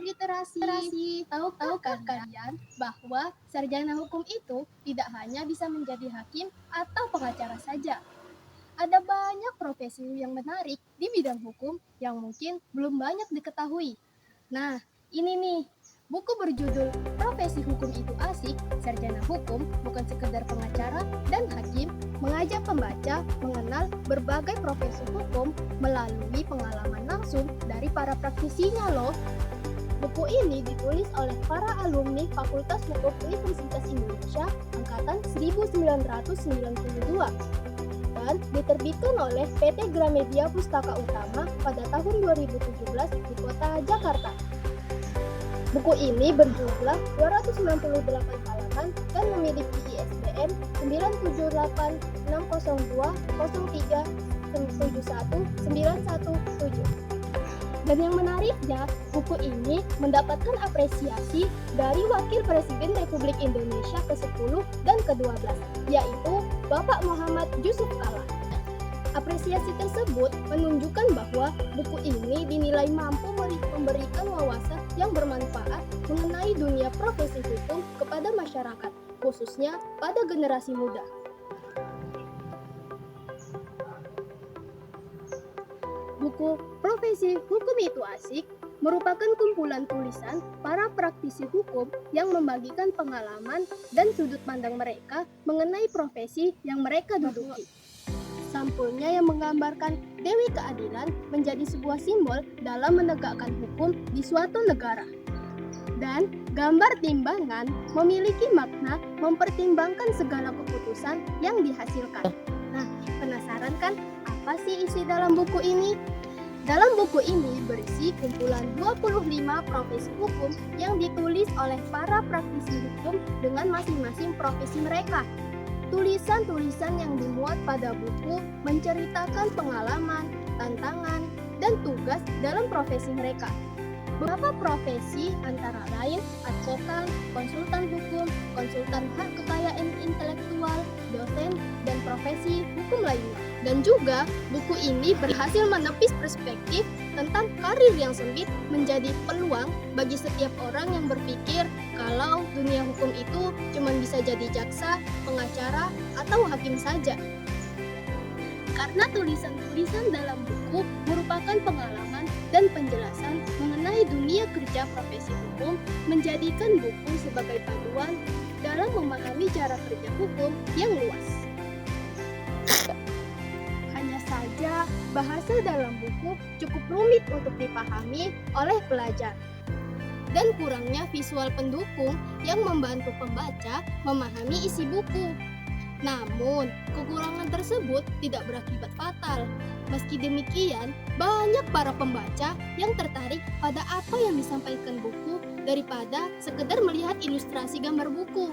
literasi. Tahukah kalian bahwa sarjana hukum itu tidak hanya bisa menjadi hakim atau pengacara saja? Ada banyak profesi yang menarik di bidang hukum yang mungkin belum banyak diketahui. Nah, ini nih, buku berjudul Profesi Hukum Itu Asik, Sarjana Hukum Bukan Sekedar Pengacara dan Hakim, mengajak pembaca mengenal berbagai profesi hukum melalui pengalaman langsung dari para praktisinya loh. Buku ini ditulis oleh para alumni Fakultas Hukum Universitas Indonesia angkatan 1992 dan diterbitkan oleh PT Gramedia Pustaka Utama pada tahun 2017 di kota Jakarta. Buku ini berjumlah 298 halaman dan memiliki ISBN 97860303917. Dan yang menariknya, buku ini mendapatkan apresiasi dari Wakil Presiden Republik Indonesia ke-10 dan ke-12, yaitu Bapak Muhammad Yusuf Kalla. Apresiasi tersebut menunjukkan bahwa buku ini dinilai mampu memberikan wawasan yang bermanfaat mengenai dunia profesi hukum kepada masyarakat, khususnya pada generasi muda. Buku Profesi Hukum Itu Asik merupakan kumpulan tulisan para praktisi hukum yang membagikan pengalaman dan sudut pandang mereka mengenai profesi yang mereka duduki. Sampulnya yang menggambarkan Dewi Keadilan menjadi sebuah simbol dalam menegakkan hukum di suatu negara. Dan gambar timbangan memiliki makna mempertimbangkan segala keputusan yang dihasilkan. Nah, penasaran kan apa sih isi dalam buku ini? Dalam buku ini berisi kumpulan 25 profesi hukum yang ditulis oleh para praktisi hukum dengan masing-masing profesi mereka. Tulisan-tulisan yang dimuat pada buku menceritakan pengalaman, tantangan, dan tugas dalam profesi mereka. Beberapa profesi antara lain advokat, konsultan hukum, konsultan hak kekayaan intelektual, dosen, dan profesi hukum lainnya. Dan juga buku ini berhasil menepis perspektif tentang karir yang sempit menjadi peluang bagi setiap orang yang berpikir kalau dunia hukum itu cuma bisa jadi jaksa, pengacara, atau hakim saja. Karena tulisan-tulisan dalam buku merupakan pengalaman dan penjelasan mengenai dunia kerja profesi hukum, menjadikan buku sebagai panduan dalam memahami cara kerja hukum yang luas. Hanya saja, bahasa dalam buku cukup rumit untuk dipahami oleh pelajar. Dan kurangnya visual pendukung yang membantu pembaca memahami isi buku. Namun, kekurangan tersebut tidak berakibat fatal. Meski demikian, banyak para pembaca yang tertarik pada apa yang disampaikan buku daripada sekedar melihat ilustrasi gambar buku.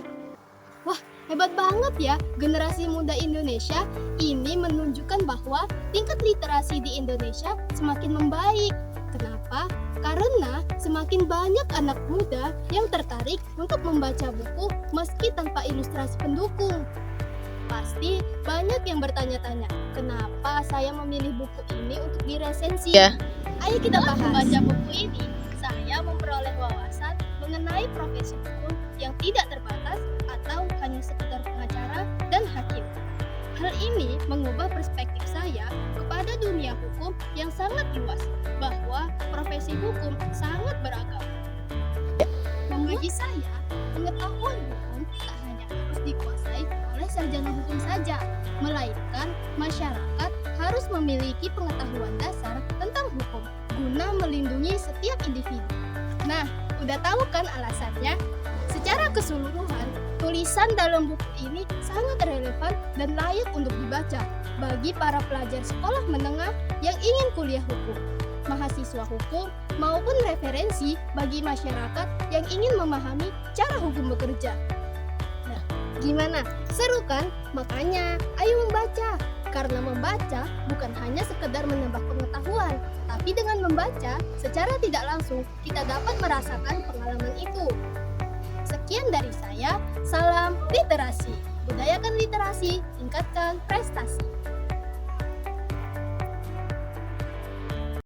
Wah, hebat banget ya generasi muda Indonesia ini menunjukkan bahwa tingkat literasi di Indonesia semakin membaik. Kenapa? Karena semakin banyak anak muda yang tertarik untuk membaca buku meski tanpa ilustrasi pendukung. Pasti banyak yang bertanya-tanya, kenapa saya memilih buku ini untuk diresensi? Ayo kita bahas. Membaca buku ini, saya memperoleh wawasan mengenai profesi hukum yang tidak terbatas atau hanya sekedar pengacara dan hakim. Hal ini mengubah perspektif saya kepada dunia hukum yang sangat luas, bahwa profesi hukum sangat beragam. Bagi saya, pengetahuan hukum tak hanya harus dikuasai oleh sarjana hukum saja, melainkan masyarakat harus memiliki pengetahuan dasar tentang hukum guna melindungi setiap individu. Nah, udah tahu kan alasannya? Secara keseluruhan, tulisan dalam buku ini sangat relevan dan layak untuk dibaca bagi para pelajar sekolah menengah yang ingin kuliah hukum, mahasiswa hukum, maupun referensi bagi masyarakat yang ingin memahami cara hukum bekerja. Nah, gimana? Seru kan? Makanya, ayo membaca. Karena membaca bukan hanya sekedar menambah pengetahuan, tapi dengan membaca, secara tidak langsung kita dapat merasakan pengalaman itu. Sekian dari saya, salam literasi. Budayakan literasi, tingkatkan prestasi.